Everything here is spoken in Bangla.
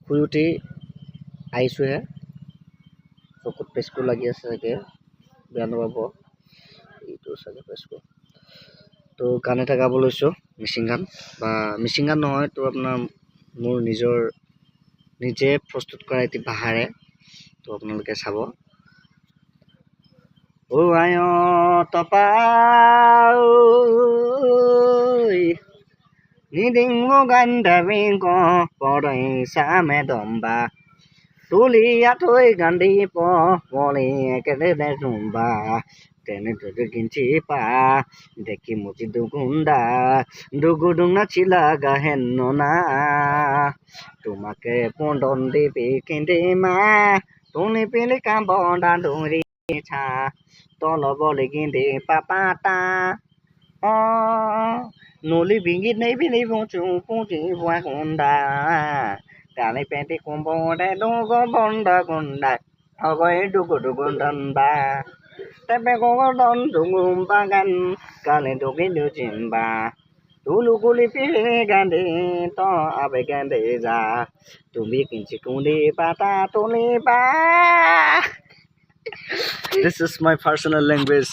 শুই উঠি আহিছোঁহে চকুত পেচকু লাগি আছে চাগে বেয়া নাপাব এইটো চাগে পেচকু তো গান এটা গাব লৈছোঁ মিচিং গান বা মিচিং গান নহয় তো আপোনাৰ মোৰ নিজে প্ৰস্তুত কৰা এটি ভাষাৰে তো আপোনালোকে চাব ও আই তপা নিদিং গান্ধাবি ক পৰাই চামে দম্বা তুলিয়া থৈ গান্ধি পলি একেদে জুম্বা তেনে গিঞ্চি পা দেখি মুচি দুগুণ্ডা দুগুডুং নাচিলা গাহেন না তোমাকে পন্দন দিবি কিন্দিমা তুমি পিলি কাম্বন্দা দৌৰি ছা তল বলি গিন্দি পাপাতা নলি বিঙ্গি নেই বিনি পুচু পুচি বুয়া কুন্দা Kali penti kumpo de dugo bonda kunda Ogoy dugo dugo danda Tepe gogo don dugum bagan Kali dugi du jimba Tulu kuli pili gandi To abe gandi za Tumi kinci kundi pata tuli ba This is my personal language.